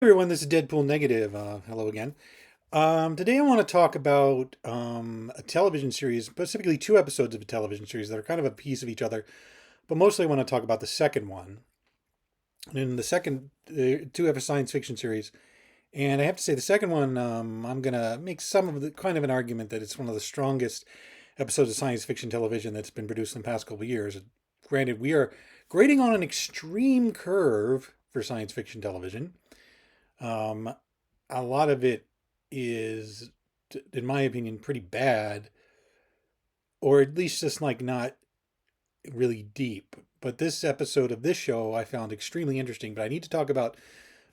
Everyone, this is Deadpool Negative. Hello again. Today I want to talk about a television series, specifically two episodes of a television series that are kind of a piece of each other, but mostly I want to talk about the second one. And in the second, two have a science fiction series, and I have to say the second one, I'm gonna make some of the kind of an argument that it's one of the strongest episodes of science fiction television that's been produced in the past couple of years. Granted, we are grading on an extreme curve for science fiction television. Um, a lot of it is, in my opinion, pretty bad, or at least just like not really deep. But this episode of this show I found extremely interesting. But I need to talk about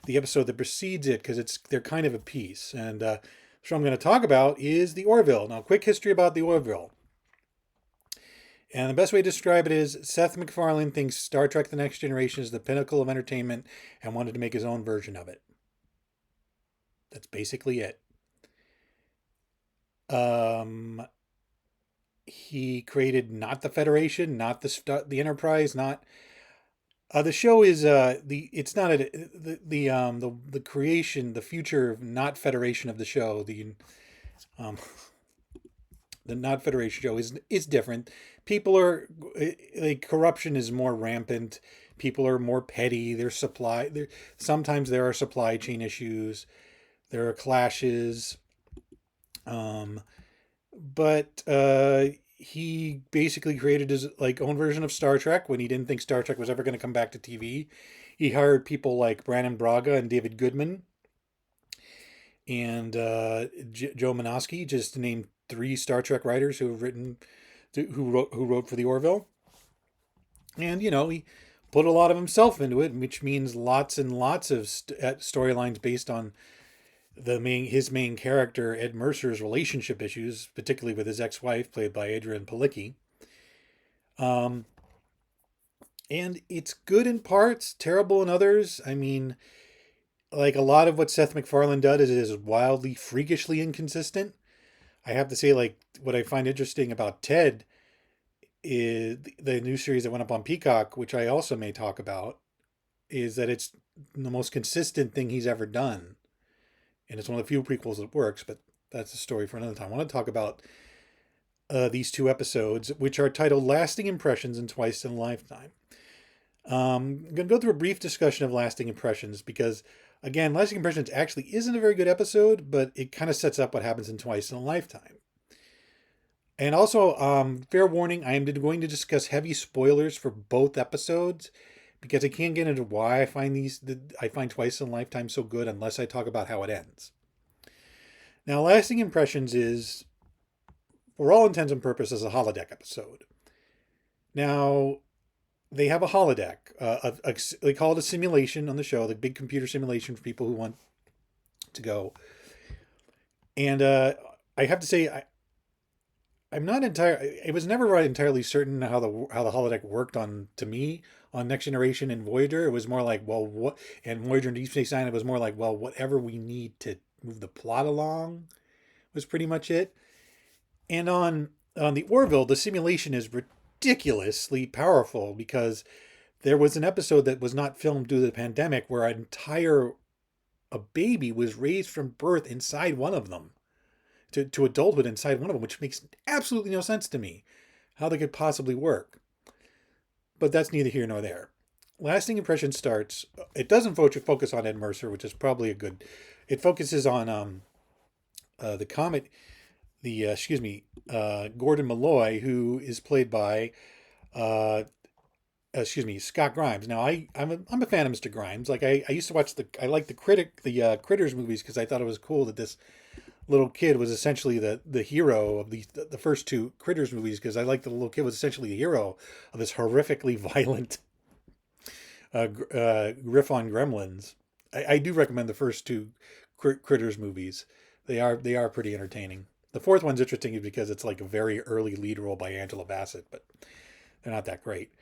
the episode that precedes it because they're kind of a piece. And so I'm going to talk about is the Orville. Now, quick history about the Orville. And the best way to describe it is Seth MacFarlane thinks Star Trek The Next Generation is the pinnacle of entertainment and wanted to make his own version of it. That's basically it. Um, he created not the Federation, not the Enterprise, not the show is the it's not a the creation, the future not Federation of the show, um the not Federation show is different. People are like corruption is more rampant. People are more petty. There sometimes there are supply chain issues. There are clashes. Um, but he basically created his like own version of Star Trek when he didn't think Star Trek was ever going to come back to TV. He hired people like Brandon Braga and David Goodman and Joe Manoski, just to name three Star Trek writers who have written, who wrote for the Orville. And he put a lot of himself into it, which means lots and lots of storylines based on his main character Ed Mercer's relationship issues, particularly with his ex-wife played by Adrienne Palicki. Um, and it's good in parts, terrible in others. I mean, like a lot of what Seth MacFarlane does is wildly, freakishly inconsistent. I have to say, like what I find interesting about Ted is the new series that went up on Peacock, which I also may talk about, is that it's the most consistent thing he's ever done, and it's one of the few prequels that works. But that's a story for another time. I want to talk about these two episodes, which are titled "Lasting Impressions" and "Twice in a Lifetime." I'm going to go through a brief discussion of Lasting Impressions because, again, Lasting Impressions actually isn't a very good episode, but it kind of sets up what happens in Twice in a Lifetime. And also, fair warning, I am going to discuss heavy spoilers for both episodes because I can't get into why I find Twice in a Lifetime so good unless I talk about how it ends. Now, Lasting Impressions is, for all intents and purposes, a holodeck episode. Now, they have a holodeck. They call it a simulation on the show, the big computer simulation for people who want to go. And I have to say, I'm not entirely. I was never entirely certain how the holodeck worked on to me on Next Generation and Voyager. It was more like, well, what, and Voyager and Deep Space Nine. It was more like, well, whatever we need to move the plot along was pretty much it. And on the Orville, the simulation is ridiculously powerful because there was an episode that was not filmed due to the pandemic where a baby was raised from birth inside one of them to adulthood inside one of them, which makes absolutely no sense to me how they could possibly work. But that's neither here nor there. Lasting Impression starts. It doesn't focus on Ed Mercer, which is probably a good. It focuses on the comet, the excuse me, Gordon Malloy, who is played by Scott Grimes. Now I'm a fan of Mr. Grimes. Like I used to watch I like the Critters movies because I thought it was cool that this little kid was essentially the hero of the first two Critters movies because I like the little kid was essentially the hero of this horrifically violent riff on Gremlins. I do recommend the first two Critters movies. They are pretty entertaining. The fourth one's interesting because it's like a very early lead role by Angela Bassett, but they're not that great.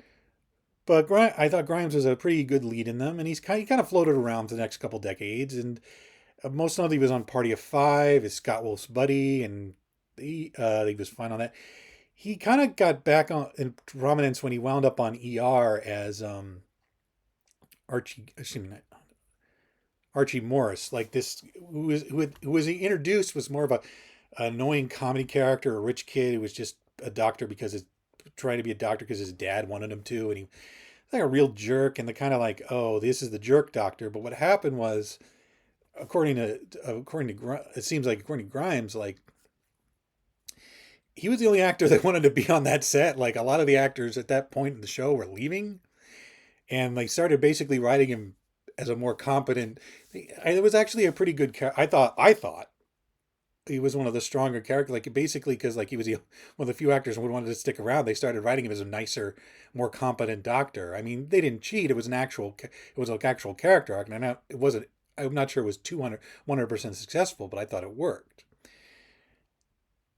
But I thought Grimes was a pretty good lead in them, and he kind of floated around for the next couple decades. And most notably, he was on Party of Five, is Scott Wolf's buddy, and he was fine on that. He kind of got back in prominence when he wound up on ER as Archie. Excuse me, Archie Morris, like this, who was he introduced was more of a annoying comedy character, a rich kid who was just a doctor because his trying to be a doctor because his dad wanted him to, and he was like a real jerk, and the kind of like, oh, this is the jerk doctor. But what happened was, it seems like according to Grimes, like he was the only actor that wanted to be on that set. Like a lot of the actors at that point in the show were leaving, and they started basically writing him as a more competent. It was actually a pretty good. I thought he was one of the stronger characters. Like basically because like he was one of the few actors who wanted to stick around. They started writing him as a nicer, more competent doctor. I mean, they didn't cheat. It was like actual character arc, and it wasn't. I'm not sure it was 100% successful, but I thought it worked.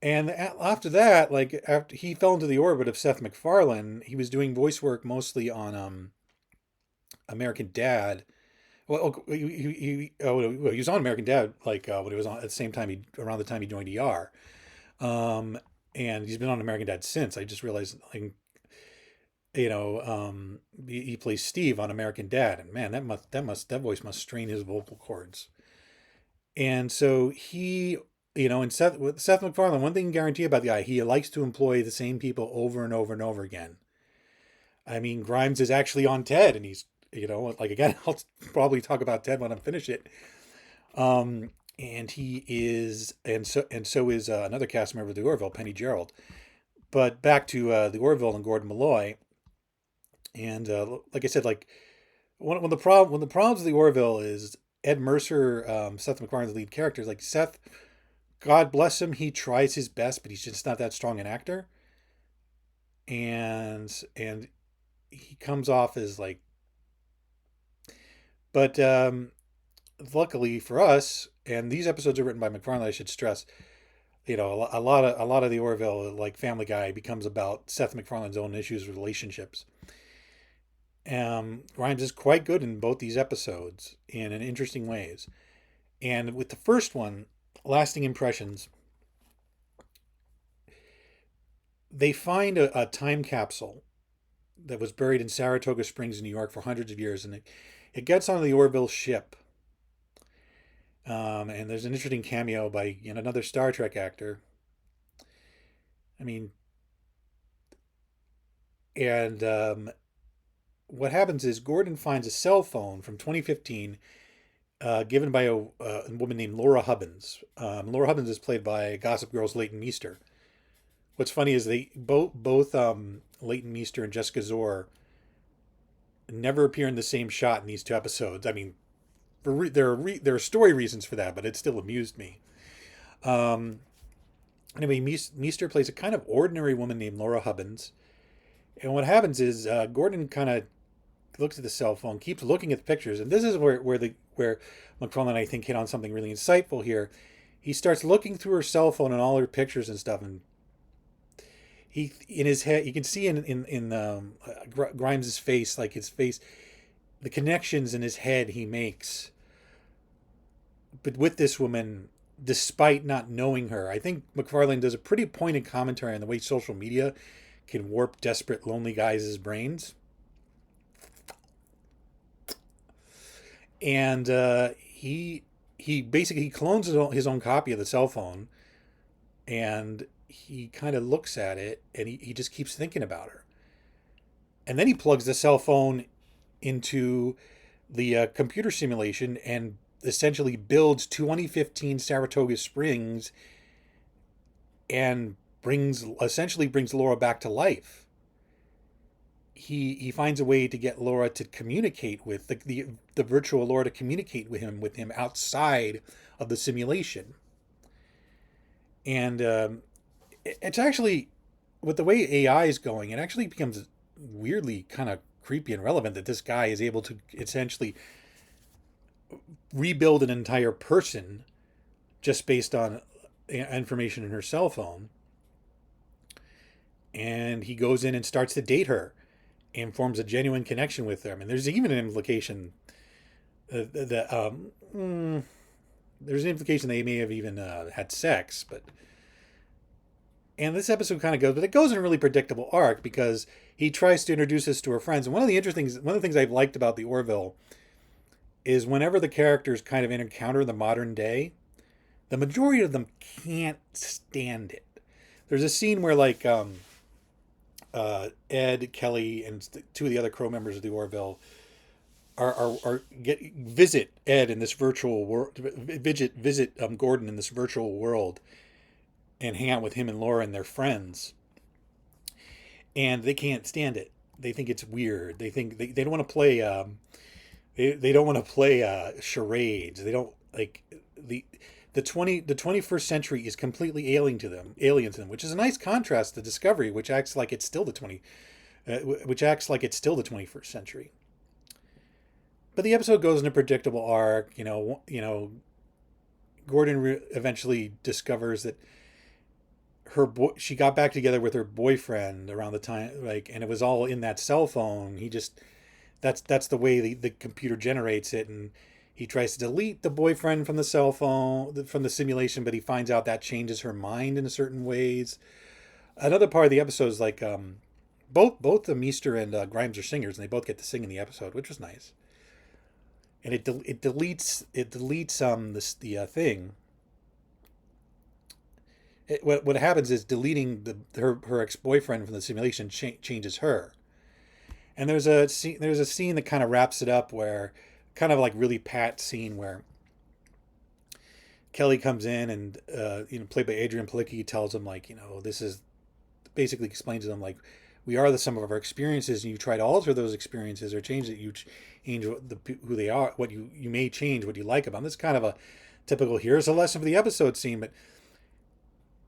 And after that, like after he fell into the orbit of Seth MacFarlane, he was doing voice work mostly on American Dad. Well, he was on American Dad like when he was on at the same time around the time he joined ER, um, and he's been on American Dad since. I just realized, like, he plays Steve on American Dad, and man, that voice must strain his vocal cords. And so and with Seth MacFarlane, one thing you can guarantee about the guy, he likes to employ the same people over and over and over again. I mean, Grimes is actually on Ted, and he's, like again, I'll probably talk about Ted when I finish it. And he is, and so is another cast member of the Orville, Penny Gerald. But back to the Orville and Gordon Malloy, and like I said, like when the problems of the Orville is Ed Mercer, Seth MacFarlane's lead character, is like Seth. God bless him, he tries his best, but he's just not that strong an actor, and he comes off as like. But luckily for us, and these episodes are written by MacFarlane, I should stress, a lot of the Orville, like Family Guy, becomes about Seth MacFarlane's own issues with relationships. Grimes is quite good in both these episodes in interesting ways. And with the first one, Lasting Impressions, they find a time capsule that was buried in Saratoga Springs, New York for hundreds of years, and it gets onto the Orville ship. And there's an interesting cameo by another Star Trek actor. I mean, and what happens is Gordon finds a cell phone from 2015 given by a woman named Laura Hubbins. Laura Hubbins is played by Gossip Girl's Leighton Meester. What's funny is they both Leighton Meester and Jessica Zor never appear in the same shot in these two episodes. I mean, there are story reasons for that, but it still amused me. Um, anyway, Meester plays a kind of ordinary woman named Laura Hubbins, and what happens is Gordon kind of looks at the cell phone, keeps looking at the pictures, and this is where MacFarlane, I think, hit on something really insightful here. He starts looking through her cell phone and all her pictures and stuff, and he in his head you can see in Grimes's face, like his face, the connections in his head he makes, but with this woman, despite not knowing her. I think MacFarlane does a pretty pointed commentary on the way social media can warp desperate, lonely guys' brains. And he basically clones his own copy of the cell phone, and he kind of looks at it, and he just keeps thinking about her. And then he plugs the cell phone into the computer simulation and essentially builds 2015 Saratoga Springs and brings Laura back to life. He finds a way to get Laura to communicate with the virtual Laura to communicate with him outside of the simulation. And it's actually, with the way AI is going, it actually becomes weirdly kind of creepy and relevant that this guy is able to essentially rebuild an entire person just based on information in her cell phone. And he goes in and starts to date her and forms a genuine connection with her. I mean, there's even an implication that there's an implication they may have even had sex, but. And this episode kind of goes, but it goes in a really predictable arc because he tries to introduce us to her friends. And one of the things I've liked about the Orville is whenever the characters kind of encounter the modern day, the majority of them can't stand it. There's a scene where like Ed, Kelly, and two of the other crew members of the Orville are get visit Ed in this virtual world, visit Gordon in this virtual world, and hang out with him and Laura and their friends, and they can't stand it. They think it's weird. They think they don't want to play. They don't want to play charades. They don't like the 21st century is completely alien to them, which is a nice contrast to Discovery, which acts like it's still the 21st century. But the episode goes in a predictable arc. Gordon eventually discovers that she got back together with her boyfriend around the time, like, and it was all in that cell phone. He just that's the way the computer generates it, and he tries to delete the boyfriend from the cell phone from the simulation, but he finds out that changes her mind in certain ways. Another part of the episode is like both the Meester and Grimes are singers, and they both get to sing in the episode, which was nice. And it deletes the thing. What happens is deleting her ex boyfriend from the simulation changes her. And there's a scene that kind of wraps it up where, kind of like really pat scene where Kelly comes in and played by Adrian Palicki, tells him like, this is basically explains to them like, we are the sum of our experiences, and you try to alter those experiences or change it. You change who they are, what you may change what you like about them. This is kind of a typical here's a lesson for the episode scene, but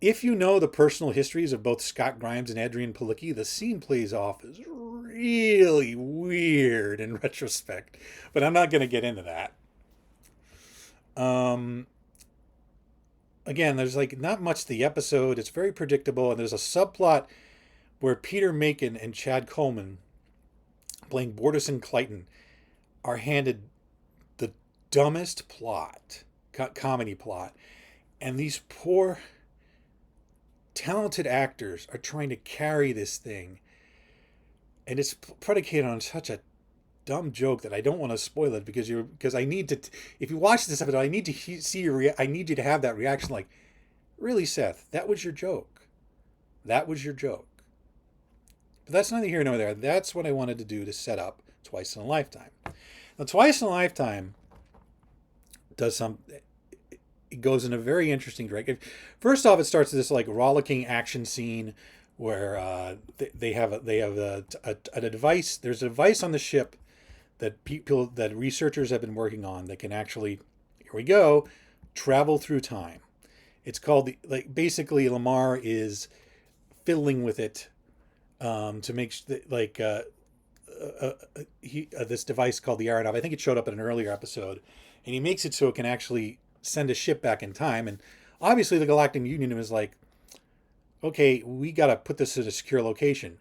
if you know the personal histories of both Scott Grimes and Adrian Palicki, the scene plays off as really weird in retrospect. But I'm not going to get into that. Again, there's like not much to the episode. It's very predictable, and there's a subplot where Peter Macon and Chad Coleman, playing Bortus and Clayton, are handed the dumbest plot, comedy plot, and these poor talented actors are trying to carry this thing, and it's predicated on such a dumb joke that I don't want to spoil it because I need to. If you watch this episode, I need to see I need you to have that reaction, like, really, Seth, that was your joke. That was your joke. But that's neither here nor there. That's what I wanted to do to set up Twice in a Lifetime. Now, Twice in a Lifetime does some. It goes in a very interesting direction. First off, it starts with this like rollicking action scene where they have a device. There's a device on the ship that researchers have been working on that can actually, here we go, travel through time. It's called basically Lamar is fiddling with it to make this device called the Aeronov. I think it showed up in an earlier episode, and he makes it so it can actually send a ship back in time. And obviously the Galactic Union was like, okay, we got to put this in a secure location.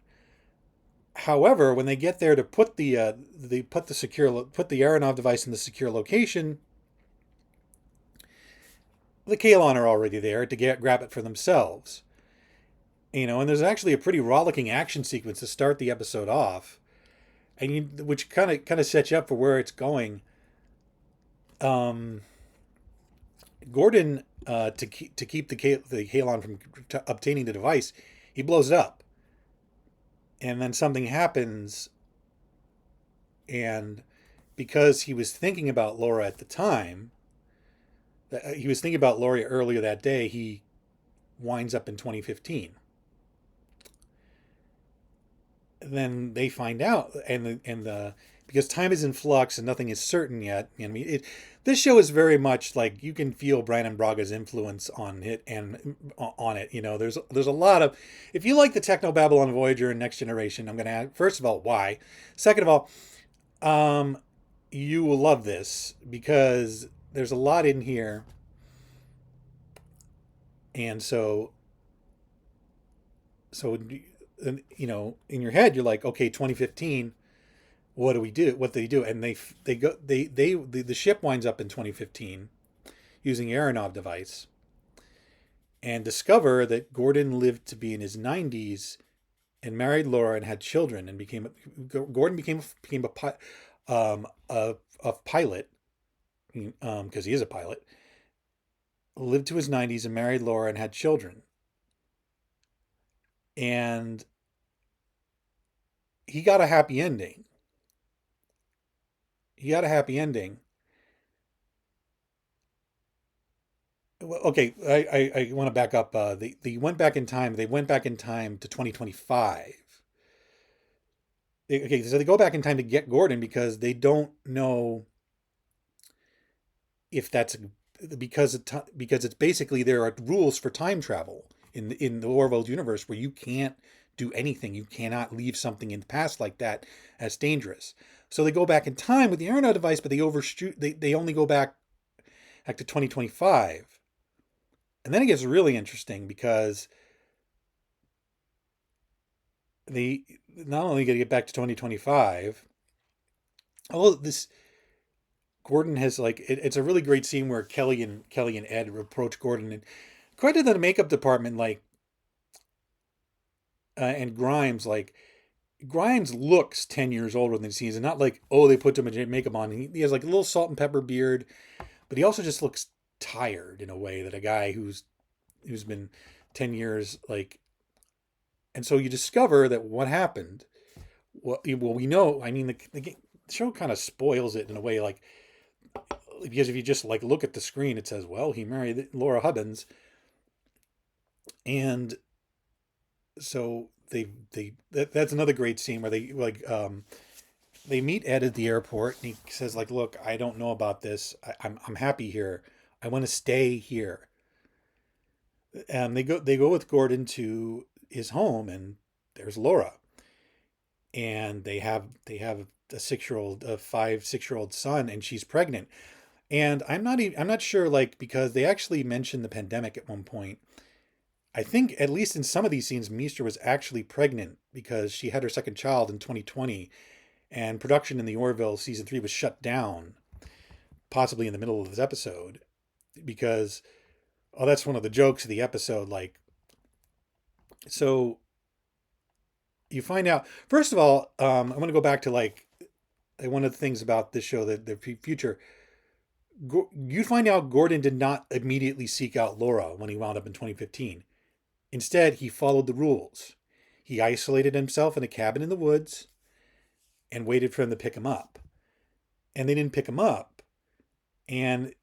However, when they get there to put the Aeronov device in the secure location, the Kaylon are already there to grab it for themselves. And there's actually a pretty rollicking action sequence to start the episode off, and which kind of sets you up for where it's going. Gordon, to keep the Kaylon from obtaining the device, he blows it up, and then something happens, and because he was thinking about Laura at the time, he was thinking about Laura earlier that day, he winds up in 2015. And then they find out, because time is in flux and nothing is certain yet. I mean, this show is very much like you can feel Brandon Braga's influence on it and on it. There's a lot of, if you like the technobabble on Voyager and Next Generation, I'm going to add, first of all, why? Second of all, you will love this because there's a lot in here, and so in your head you're like, okay, 2015. What do we do? What do they do? And the ship winds up in 2015 using Aeronov device, and discover that Gordon lived to be in his 90s and married Laura and had children and Gordon became a pilot because he is a pilot, lived to his 90s and married Laura and had children. And he got a happy ending. He got a happy ending. Well, okay, I want to back up. They went back in time. They went back in time to 2025. Okay, so they go back in time to get Gordon because they don't know if that's because it's basically there are rules for time travel in the Orville universe where you can't do anything. You cannot leave something in the past like that as dangerous. So they go back in time with the Arrow device, but they overshoot. They only go back to 2025, and then it gets really interesting because they not only got to get back to 2025. Although this Gordon has it's a really great scene where Kelly and Ed approach Gordon, and credit to the makeup department, and Grimes, Grimes looks 10 years older than he is, and not like, oh, they put too much makeup on. He has like a little salt and pepper beard, but he also just looks tired in a way that a guy who's been 10 years and so you discover that what happened. Well, we know. I mean, the show kind of spoils it in a way, because if you just look at the screen, it says, well, he married Laura Hubbins, and so that's another great scene where they meet Ed at the airport, and he says look, I don't know about this. I'm happy here. I want to stay here. And they go with Gordon to his home, and there's Laura, and they have a 6-year-old, a 5-6-year-old son, and she's pregnant. And I'm not sure, because they actually mentioned the pandemic at one point. I think at least in some of these scenes, Meester was actually pregnant because she had her second child in 2020, and production in the Orville season 3 was shut down, possibly in the middle of this episode, because that's one of the jokes of the episode. So you find out, first of all, I'm going to go back to one of the things about this show, that the future. You find out Gordon did not immediately seek out Laura when he wound up in 2015. Instead, he followed the rules. He isolated himself in a cabin in the woods and waited for them to pick him up. And they didn't pick him up. And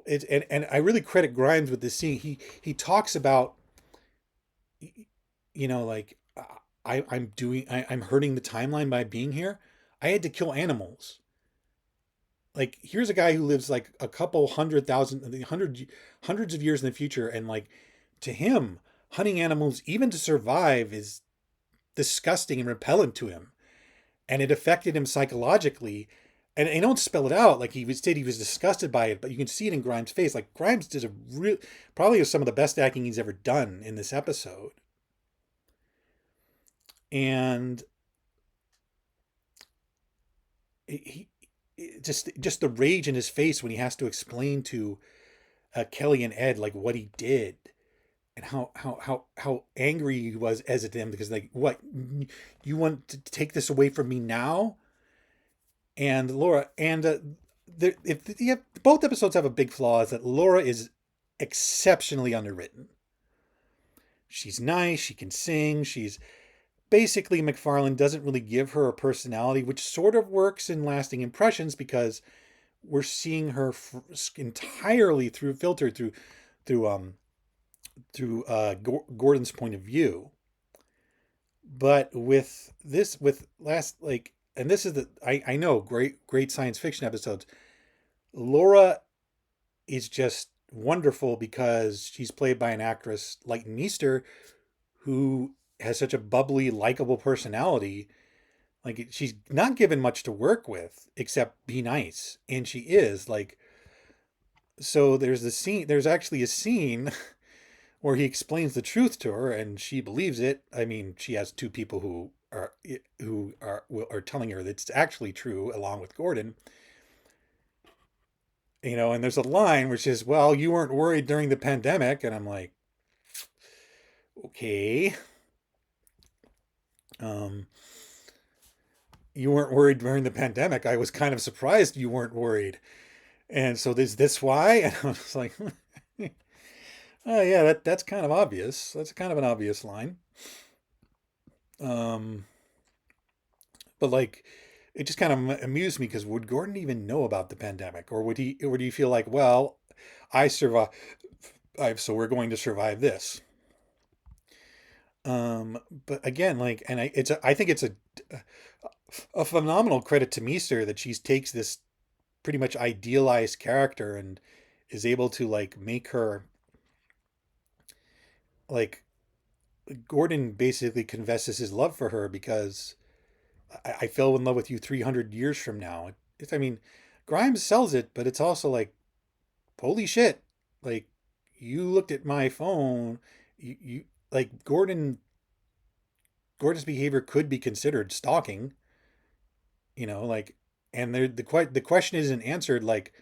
and I really credit Grimes with this scene. He talks about, I'm hurting the timeline by being here. I had to kill animals. Here's a guy who lives a couple 100,000, hundreds of years in the future, and to him, hunting animals, even to survive, is disgusting and repellent to him, and it affected him psychologically. And they don't spell it out, he was disgusted by it, but you can see it in Grimes' face. Grimes did probably some of the best acting he's ever done in this episode, and he just the rage in his face when he has to explain to Kelly and Ed what he did, and how angry he was as at them, because what, you want to take this away from me now? And Laura, and both episodes have a big flaw, is that Laura is exceptionally underwritten. She's nice, she can sing, she's basically, MacFarlane doesn't really give her a personality, which sort of works in Lasting Impressions because we're seeing her entirely filtered through Gordon's point of view. But with and this is I know, great science fiction episodes. Laura is just wonderful because she's played by an actress, Leighton Meester, who has such a bubbly, likable personality. She's not given much to work with except be nice, and she is so there's actually a scene where he explains the truth to her, and she believes it. I mean, she has two people who are telling her that it's actually true, along with Gordon. And there's a line which is, well, you weren't worried during the pandemic, and I'm like, okay. You weren't worried during the pandemic. I was kind of surprised you weren't worried. And so is this why? And I was like, oh yeah, that's kind of obvious. That's kind of an obvious line. Um, but like, it just kind of amused me because would Gordon even know about the pandemic, or would he feel like, well, I survive, so we're going to survive this. But again, like, and I think it's a phenomenal credit to Meester that she takes this pretty much idealized character and is able to like make her like Gordon basically confesses his love for her because I fell in love with you 300 years from now. I mean, Grimes sells it, but it's also like, holy shit. Like, you looked at my phone. You like Gordon's behavior could be considered stalking, like, and the question isn't answered like,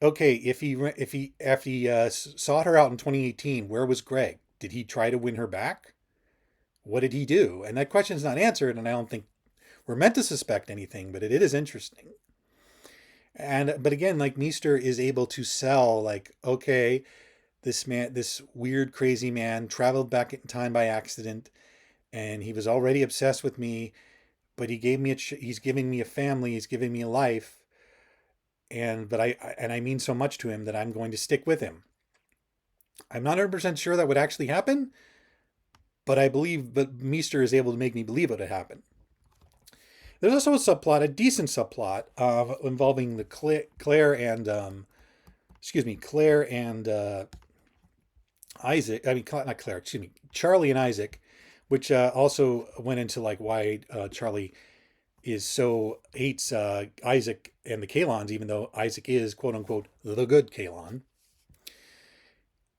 okay, if he sought her out in 2018, where was Greg? Did he try to win her back? What did he do? And that question's not answered, and I don't think we're meant to suspect anything, but it is interesting. And but again, like Meester is able to sell like, okay, this weird crazy man traveled back in time by accident, and he was already obsessed with me, but he's giving me a family, he's giving me a life, and but I mean so much to him that I'm going to stick with him. I'm not 100% sure that would actually happen, but Meester is able to make me believe it would happen. There's also a decent subplot involving the Claire and Claire and Isaac. I mean, not Claire. Excuse me, Charlie and Isaac, which also went into like why Charlie is so hates Isaac and the Kaylons, even though Isaac is quote unquote the good Kaylon.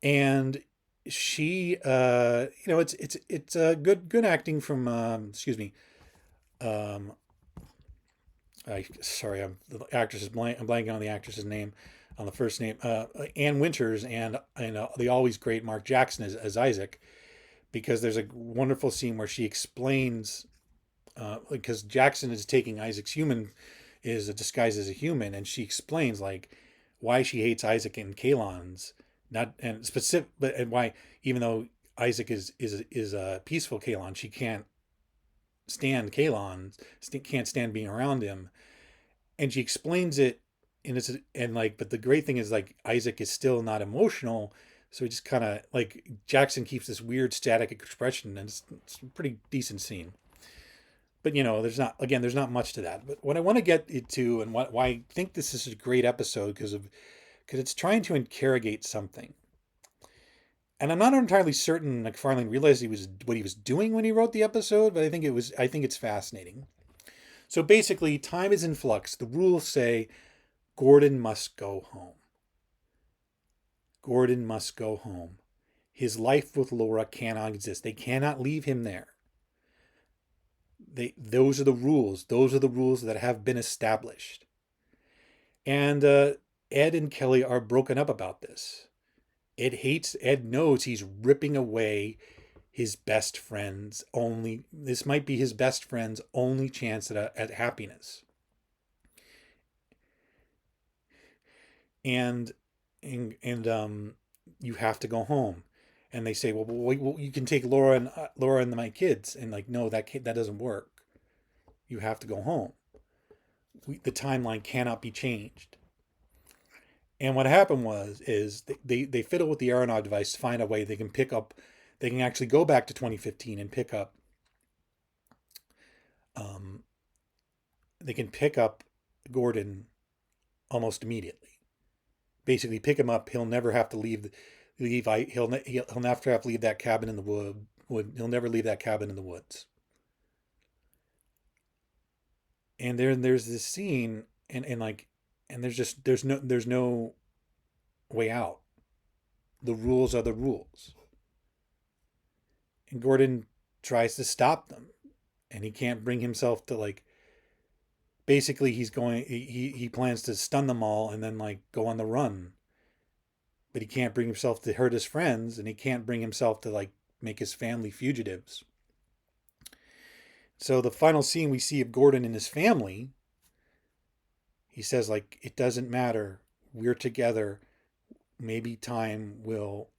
And she, it's good acting from um, I'm the actress is blank. I'm blanking on the actress's name, on the first name. Ann Winters and the always great Mark Jackson as Isaac, because there's a wonderful scene where she explains because Jackson is taking Isaac's human is a disguise as a human, and she explains like why she hates Isaac and Kaylon's not and specific, but and why even though Isaac is a peaceful Kaylon, she can't stand Kaylon, can't stand being around him, and she explains it and like, but the great thing is like Isaac is still not emotional, so he just kind of like Jackson keeps this weird static expression, and it's a pretty decent scene. But there's not much to that. But what I want to get to and why I think this is a great episode because it's trying to interrogate something. And I'm not entirely certain MacFarlane realized what he was doing when he wrote the episode, but I think it's fascinating. So basically, time is in flux. The rules say Gordon must go home. Gordon must go home. His life with Laura cannot exist. They cannot leave him there. Those are the rules. Those are the rules that have been established. And Ed and Kelly are broken up about this. Ed knows he's ripping away his best friend's only, this might be his best friend's only chance at happiness. And, and you have to go home. And they say, well, you can take Laura and my kids. And like, no, that doesn't work. You have to go home. The timeline cannot be changed. And what happened is they fiddle with the aeronaut device to find a way they can actually go back to 2015 and pick up, um, they can pick up Gordon almost immediately. Basically, pick him up. He'll never have to leave. He'll never have to leave that cabin in the He'll never leave that cabin in the woods. And there's this scene, and like, and there's no way out. The rules are the rules. And Gordon tries to stop them, and he can't bring himself to like. Basically, he plans to stun them all and then like go on the run, but he can't bring himself to hurt his friends, and he can't bring himself to like make his family fugitives. So the final scene we see of Gordon and his family, he says, like, it doesn't matter. We're together. Maybe time will.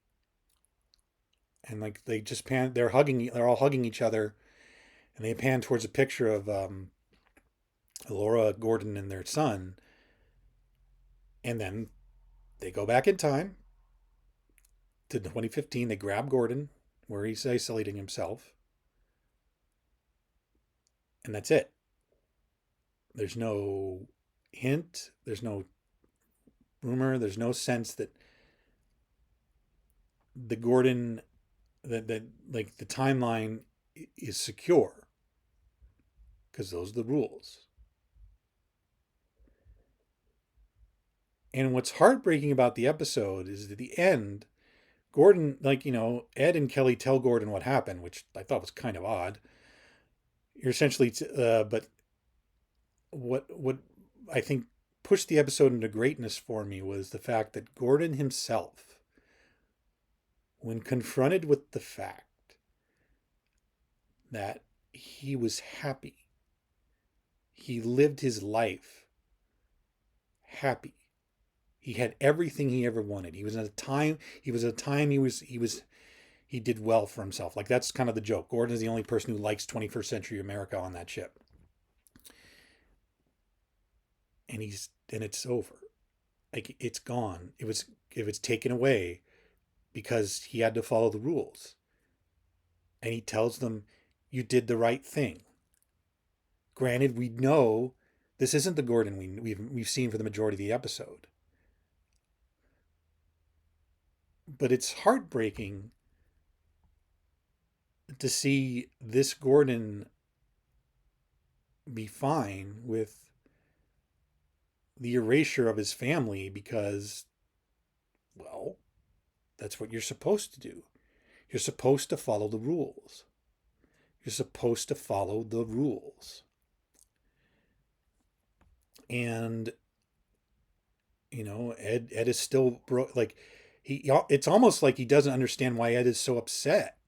And like they just pan, they're hugging, they're all hugging each other, and they pan towards a picture of Laura, Gordon, and their son, and then they go back in time to 2015. They grab Gordon where he's isolating himself, and that's it. There's no hint. There's no rumor. There's no sense that the Gordon that like the timeline is secure, because those are the rules. And what's heartbreaking about the episode is at the end, Gordon, like, Ed and Kelly tell Gordon what happened, which I thought was kind of odd. You're essentially, but what I think pushed the episode into greatness for me was the fact that Gordon himself, when confronted with the fact that he was happy, he lived his life happy. He had everything he ever wanted. He was at a time. He did well for himself. Like, that's kind of the joke. Gordon is the only person who likes 21st century America on that ship, and it's over. Like, it's gone. It was taken away because he had to follow the rules. And he tells them, "You did the right thing." Granted, we know this isn't the Gordon we've seen for the majority of the episode. But it's heartbreaking to see this Gordon be fine with the erasure of his family because, well, that's what you're supposed to do. You're supposed to follow the rules. You're supposed to follow the rules. And, Ed is still like, it's almost like he doesn't understand why Ed is so upset,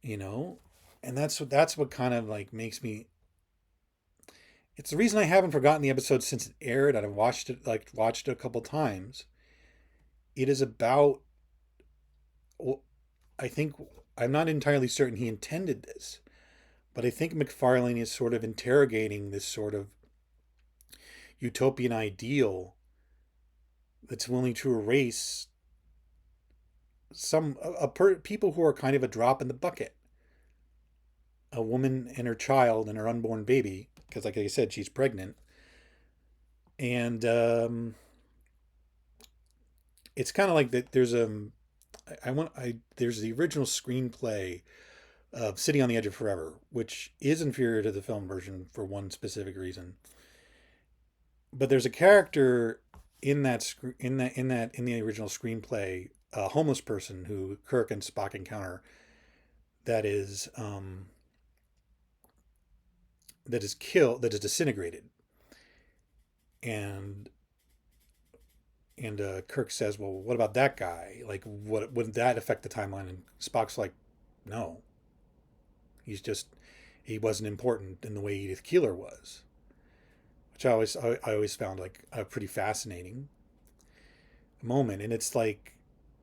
and that's what kind of like makes me. It's the reason I haven't forgotten the episode since it aired. I've watched it a couple times. It is about, I think, I'm not entirely certain he intended this, but I think MacFarlane is sort of interrogating this sort of utopian ideal that's willing to erase people who are kind of a drop in the bucket. A woman and her child and her unborn baby, because like I said, she's pregnant, and it's kind of like that. There's there's the original screenplay of City on the Edge of Forever, which is inferior to the film version for one specific reason. But there's a character in the original screenplay, a homeless person who Kirk and Spock encounter, that is killed, that is disintegrated, and Kirk says, "Well, what about that guy? Like, what wouldn't that affect the timeline?" And Spock's like, "No, he wasn't important in the way Edith Keeler was," which I always found like a pretty fascinating moment. And it's like,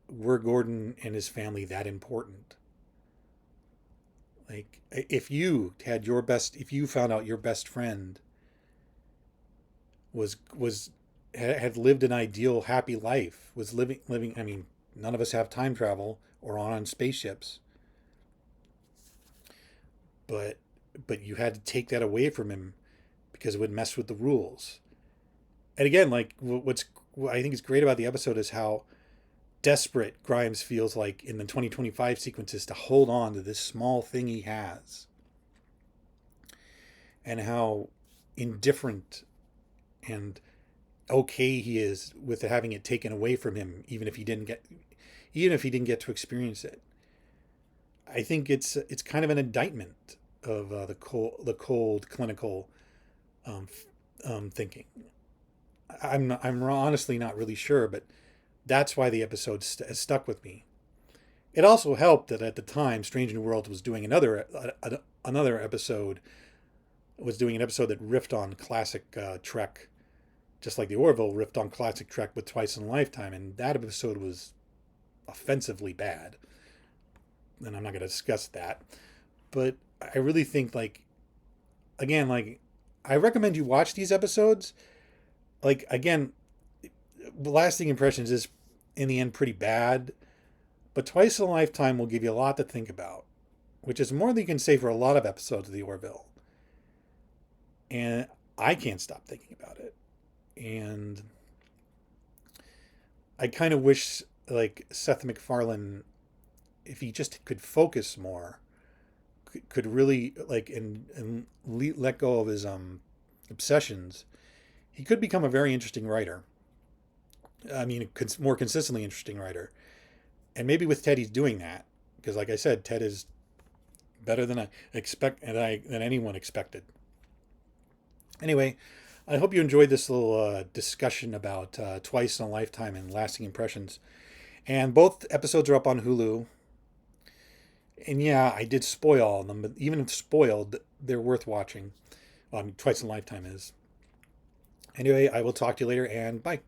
were Gordon and his family that important? Like, if you found out your best friend had lived an ideal, happy life, was living. I mean, none of us have time travel or on spaceships, but you had to take that away from him because it would mess with the rules. And again, like, what I think is great about the episode is how desperate Grimes feels like in the 2025 sequences to hold on to this small thing he has, and how indifferent and okay he is with having it taken away from him, even if he didn't get to experience it. I think it's kind of an indictment of the cold clinical thinking. I'm honestly not really sure, but that's why the episode has stuck with me. It also helped that at the time, Strange New Worlds was doing another episode, was doing an episode that riffed on classic Trek just like the Orville riffed on classic Trek with Twice in a Lifetime, and that episode was offensively bad. And I'm not going to discuss that. But I really think, like, again, like, I recommend you watch these episodes. Like, again, lasting impressions is in the end pretty bad, but Twice in a Lifetime will give you a lot to think about, which is more than you can say for a lot of episodes of the Orville. And I can't stop thinking about it. And I kind of wish, like, Seth MacFarlane, if he just could focus more, could really, like, and let go of his obsessions, he could become a very interesting writer. I mean, more consistently interesting writer. And maybe with Ted, he's doing that because, like I said, Ted is better than than anyone expected. Anyway, I hope you enjoyed this little discussion about Twice in a Lifetime and lasting impressions. And both episodes are up on Hulu. And yeah, I did spoil all of them, but even if spoiled, they're worth watching. Well, I mean, Twice in a Lifetime is. Anyway, I will talk to you later, and bye.